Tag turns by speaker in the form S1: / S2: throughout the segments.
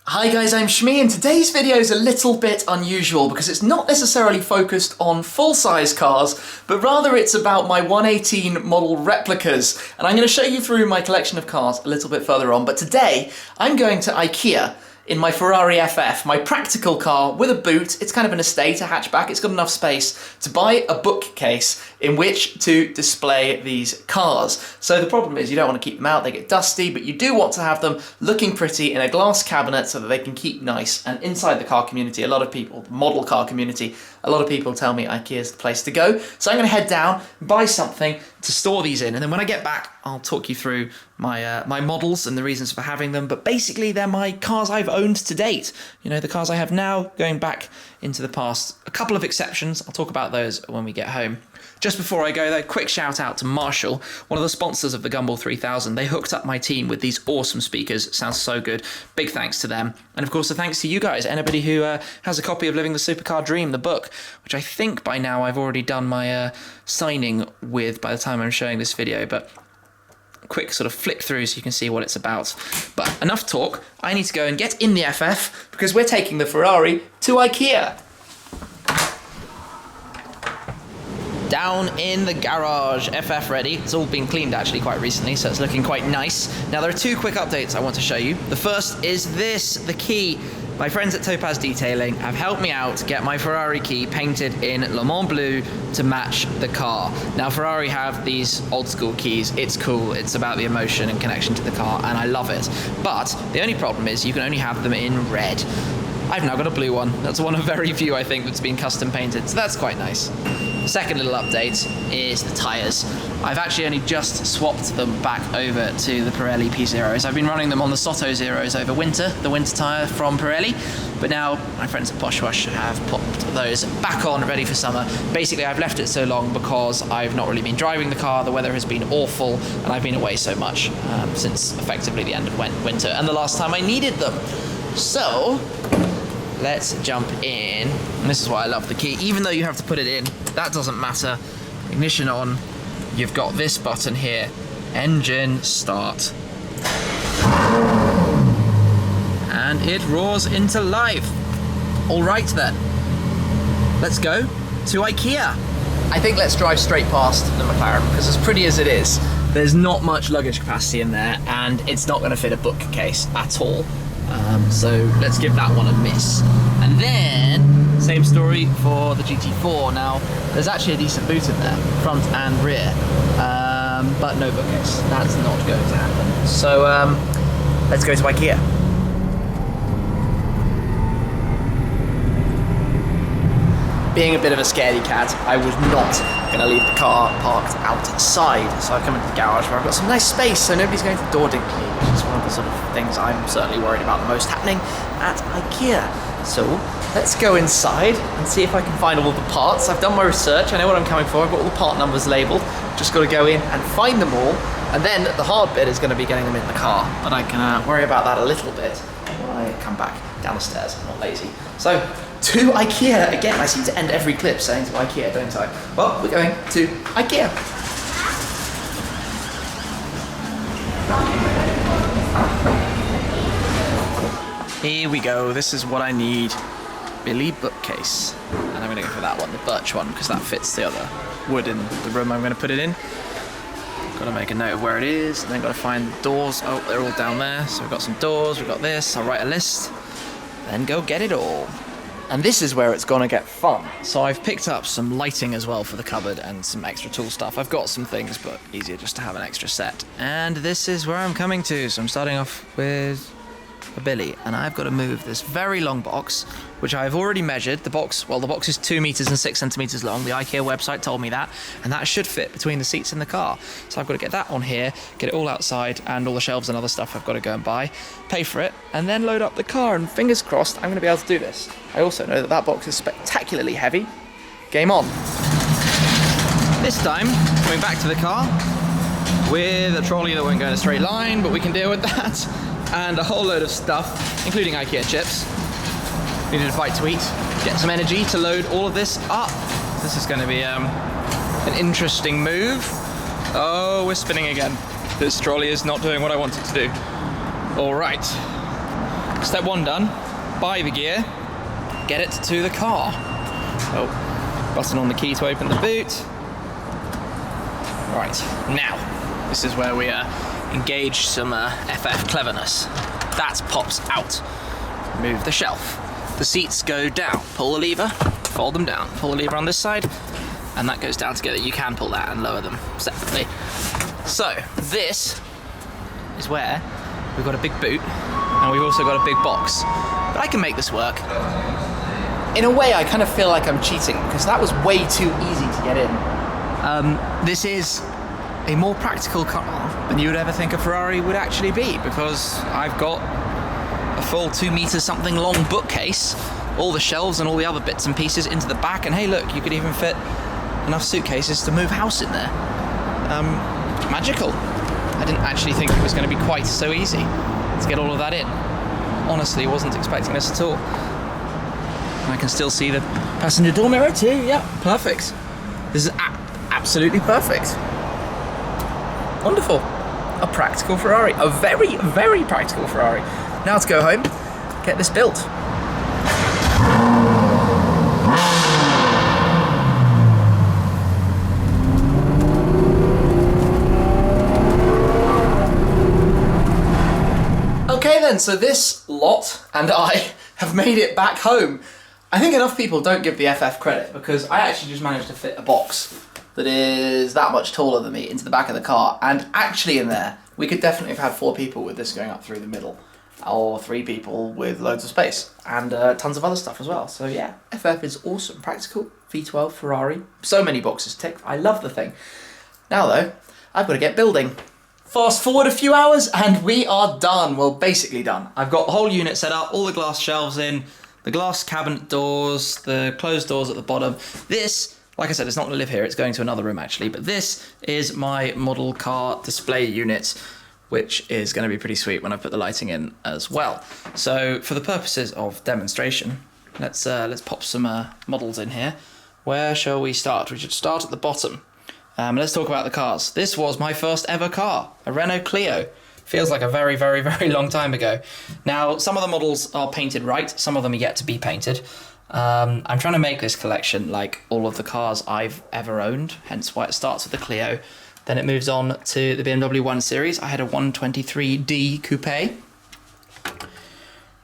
S1: Hi guys, I'm Shmi, and today's video is a little bit unusual because it's not necessarily focused on full-size cars, but rather it's about my 118 model replicas, and I'm going to show you through my collection of cars a little bit further on. But today I'm going to Ikea in my Ferrari FF, my practical car with a boot. It's kind of an estate, a hatchback. It's got enough space to buy a bookcase in which to display these cars. So the problem is you don't want to keep them out, they get dusty, but you do want to have them looking pretty in a glass cabinet so that they can keep nice. And inside the car community, a lot of people, model car community, a lot of people tell me Ikea is the place to go. So I'm going to head down, buy something to store these in, and then when I get back, I'll talk you through my my models and the reasons for having them. But basically, they're my cars I've owned to date. You know, the cars I have now, going back into the past. A couple of exceptions. I'll talk about those when we get home. Just before I go though, quick shout out to Marshall, one of the sponsors of the Gumball 3000. They hooked up my team with these awesome speakers. Sounds so good. Big thanks to them. And of course, a thanks to you guys, anybody who has a copy of Living the Supercar Dream, the book, which I think by now I've already done my signing with by the time I'm showing this video, but quick sort of flick through so you can see what it's about. But enough talk, I need to go and get in the FF because we're taking the Ferrari to Ikea. Down in the garage, FF ready. It's all been cleaned actually quite recently, so it's looking quite nice. Now there are two quick updates I want to show you. The first is this, the Key. My friends at Topaz Detailing have helped me out get my Ferrari Key painted in Le Mans Blue to match the car. Now Ferrari have these old school keys. It's cool, it's about the emotion and connection to the car, and I love it. But the only problem is you can only have them in red. I've now got a blue one. That's one of very few, I think, that's been custom painted, so that's quite nice. The second little update is the tyres. I've actually only just swapped them back over to the Pirelli P0s. I've been running them on the Soto Zeros over winter, the winter tyre from Pirelli, but now my friends at Bosch have popped those back on, ready for summer. Basically, I've left it so long because I've not really been driving the car, the weather has been awful, and I've been away so much since effectively the end of winter, and the last time I needed them. So, let's jump in. And this is why I love the Key. Even though you have to put it in, that doesn't matter. Ignition on. You've got this button here. Engine start. And it roars into life. All right then. Let's go to Ikea. I think let's drive straight past the McLaren because as pretty as it is, there's not much luggage capacity in there and it's not going to fit a bookcase at all. So let's give that one a miss. And then, same story for the GT4. Now, there's actually a decent boot in there, front and rear, but no bookcase. That's not going to happen. So let's go to Ikea. Being a bit of a scaredy cat, I was not going to leave the car parked outside. So I come into the garage where I've got some nice space, so nobody's going to door dink me, which is one of the sort of things I'm certainly worried about the most happening at Ikea. So let's go inside and see if I can find all the parts. I've done my research, I know what I'm coming for, I've got all the part numbers labelled. Just got to go in and find them all, and then the hard bit is going to be getting them in the car. But I can worry about that a little bit when I come back down the stairs. I'm not lazy. So, to Ikea. Again, I seem to end every clip saying to Ikea, don't I? Well, we're going to Ikea. Here we go, this is what I need. Billy bookcase. And I'm gonna go for that one, the birch one, because that fits the other wood in the room I'm gonna put it in. Gotta make a note of where it is, and then gotta find the doors. Oh, they're all down there. So we've got some doors, we've got this, I'll write a list, then go get it all. And this is where it's gonna get fun. So I've picked up some lighting as well for the cupboard and some extra tool stuff. I've got some things, but easier just to have an extra set. And this is where I'm coming to. So I'm starting off with a Billy, and I've got to move this very long box, which I've already measured. The box is 2 meters and 6 centimeters long. The IKEA website told me that, and that should fit between the seats in the car. So I've got to get that on here, get it all outside, and all the shelves and other stuff I've got to go and buy, pay for it, and then load up the car, and fingers crossed I'm going to be able to do this. I also know that box is spectacularly heavy. Game on. This time, coming back to the car, with a trolley that won't go in a straight line, but we can deal with that. And a whole load of stuff, including IKEA chips. Needed a bite to eat, get some energy to load all of this up. This is going to be an interesting move. Oh, we're spinning again.
S2: This trolley is not doing what I want it to do. All right. Step 1 done. Buy the gear. Get it to the car. Oh, button on the key to open the boot. Right, now, this is where we engage some FF cleverness. That pops out. Move the shelf. The seats go down. Pull the lever, fold them down. Pull the lever on this side, and that goes down together. You can pull that and lower them separately. So, this is where we've got a big boot, and we've also got a big box. But I can make this work.
S1: In a way, I kind of feel like I'm cheating, because that was way too easy to get in.
S2: This is a more practical car than you would ever think a Ferrari would actually be, because I've got a full 2 meter something long bookcase, all the shelves and all the other bits and pieces into the back, and hey look, you could even fit enough suitcases to move house in there. Magical. I didn't actually think it was going to be quite so easy to get all of that in. Honestly, wasn't expecting this at all. I can still see the passenger door mirror too, yeah, perfect. This is absolutely perfect. Wonderful. A practical Ferrari. A very, very practical Ferrari. Now to go home, get this built.
S1: Okay then, so this lot and I have made it back home. I think enough people don't give the FF credit, because I actually just managed to fit a box that is that much taller than me into the back of the car, and actually in there we could definitely have had 4 people with this going up through the middle, or 3 people with loads of space, and tons of other stuff as well. So yeah, FF is awesome. Practical, V12 Ferrari, so many boxes ticked. I love the thing. Now though, I've got to get building. Fast forward a few hours and we are done. Well, basically done. I've got the whole unit set up, all the glass shelves in, the glass cabinet doors, the closed doors at the bottom. This, like I said, it's not going to live here, it's going to another room actually, but this is my model car display unit, which is going to be pretty sweet when I put the lighting in as well. So for the purposes of demonstration, let's pop some models in here. Where shall we start? We should start at the bottom. Let's talk about the cars. This was my first ever car, a Renault Clio. Feels like a very, very, very long time ago. Now, some of the models are painted right, some of them are yet to be painted. I'm trying to make this collection like all of the cars I've ever owned, hence why it starts with the Clio. Then it moves on to the BMW 1 Series. I had a 123D Coupe,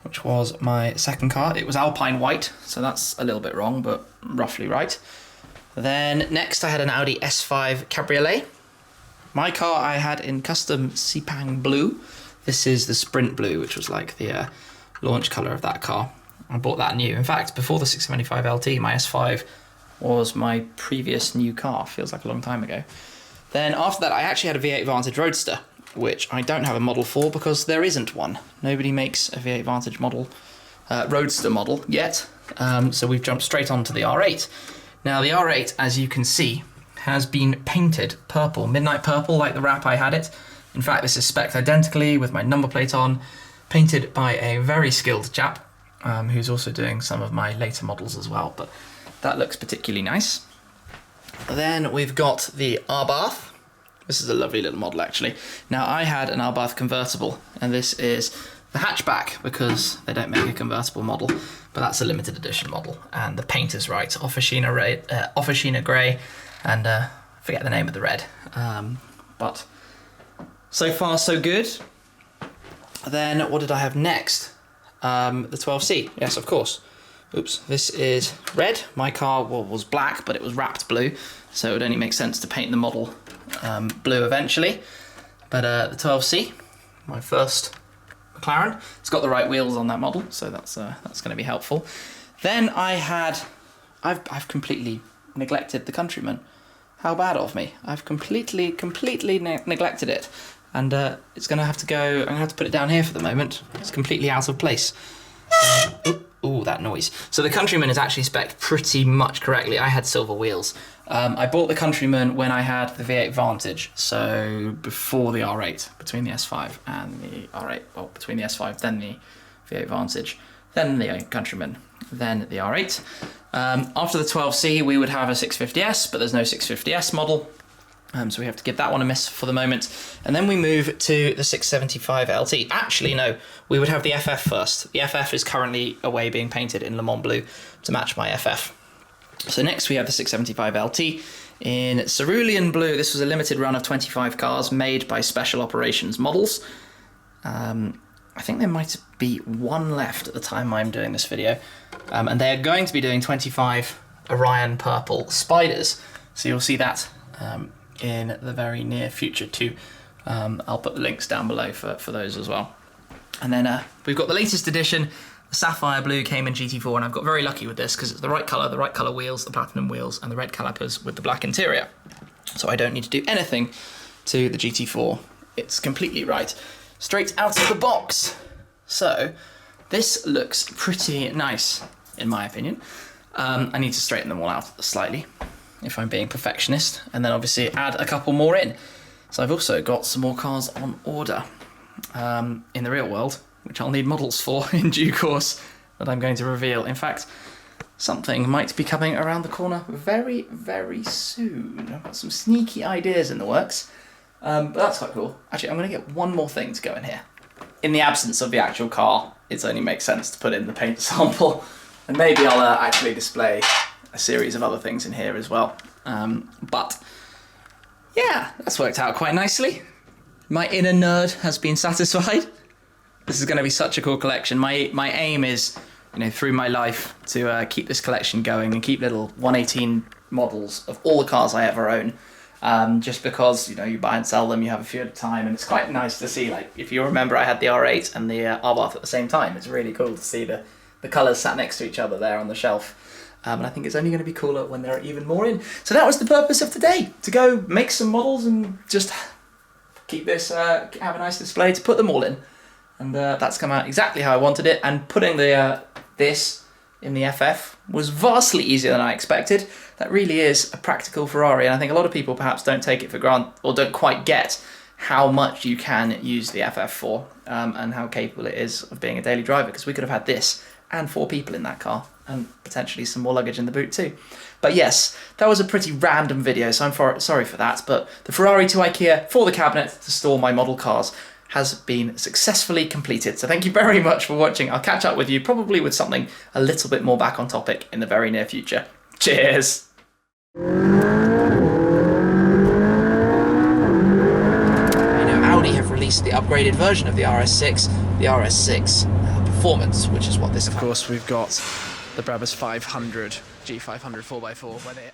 S1: which was my second car. It was Alpine White, so that's a little bit wrong, but roughly right. Then next I had an Audi S5 Cabriolet. My car I had in custom Sepang Blue. This is the Sprint Blue, which was like the launch colour of that car. I bought that new. In fact, before the 675 LT, my S5 was my previous new car. Feels like a long time ago. Then after that, I actually had a V8 Vantage Roadster, which I don't have a model for because there isn't one. Nobody makes a V8 Vantage model, Roadster model yet. So we've jumped straight onto the R8. Now the R8, as you can see, has been painted purple, midnight purple, like the wrap I had it. In fact, this is spec'd identically with my number plate on, painted by a very skilled chap, who's also doing some of my later models as well, but that looks particularly nice. Then we've got the R-Bath. This is a lovely little model, actually. Now, I had an R-Bath convertible, and this is the hatchback, because they don't make a convertible model, but that's a limited edition model, and the paint is right, Officina grey, and forget the name of the red. But so far, so good. Then, what did I have next? The 12C, yes, of course. Oops, this is red. My car was black, but it was wrapped blue, so it would only make sense to paint the model blue eventually. But the 12C, my first McLaren, it's got the right wheels on that model, so that's going to be helpful. Then I've completely neglected the Countryman. How bad of me! I've completely neglected it, and it's going to have to go. I'm going to have to put it down here for the moment. It's completely out of place. Ooh, that noise. So the Countryman is actually spec'd pretty much correctly. I had silver wheels. I bought the Countryman when I had the V8 Vantage, so before the R8, between the S5 and the R8. Well, between the S5, then the V8 Vantage, then the Countryman, then the R8. After the 12C, we would have a 650S, but there's no 650S model.
S2: So we have to give that one a miss for the moment. And then we move to the 675 LT. Actually, no, we would have the FF first. The FF is currently away being painted in Le Mans Blue to match my FF. So next we have the 675 LT in Cerulean Blue. This was a limited run of 25 cars made by Special Operations Models. I think there might be one left at the time I'm doing this video. And they are going to be doing 25 Orion Purple Spiders. So you'll see that in the very near future too. I'll put the links down below for those as well. And then we've got the latest edition. The Sapphire Blue came in GT4, and I've got very lucky with this because it's the right colour wheels, the platinum wheels, and the red calipers with the black interior. So I don't need to do anything to the GT4. It's completely right. Straight out of the box. So this looks pretty nice, in my opinion. I need to straighten them all out slightly, if I'm being perfectionist, and then obviously add a couple more in. So I've also got some more cars on order in the real world, which I'll need models for in due course, that I'm going to reveal. In fact, something might be coming around the corner very, very soon. I've got some sneaky ideas in the works, but that's quite cool. Actually, I'm going to get one more thing to go in here. In the absence of the actual car, it only makes sense to put in the paint sample, and maybe I'll actually display a series of other things in here as well. But yeah, that's worked out quite nicely. My inner nerd has been satisfied. This is going to be such a cool collection. My aim is, through my life to keep this collection going and keep little 118 models of all the cars I ever own. Just because, you buy and sell them, you have a few at a time, and it's quite nice to see, like, if you remember, I had the R8 and the Abarth at the same time. It's really cool to see the colours sat next to each other there on the shelf. And I think it's only going to be cooler when there are even more in. So that was the purpose of today, to go make some models and just keep this, have a nice display to put them all in. And that's come out exactly how I wanted it, and putting this in the FF was vastly easier than I expected. That really is a practical Ferrari, and I think a lot of people perhaps don't take it for granted, or don't quite get how much you can use the FF for, and how capable it is of being a daily driver, because we could have had this and 4 people in that car, and potentially some more luggage in the boot too. But yes, that was a pretty random video, so I'm sorry for that, but the Ferrari to Ikea for the cabinet to store my model cars has been successfully completed. So thank you very much for watching. I'll catch up with you probably with something a little bit more back on topic in the very near future. Cheers! Audi have released the upgraded version of the RS6, the RS6 Performance, which is what this... Of course, we've got the Brabus 500, G500 4x4, where they...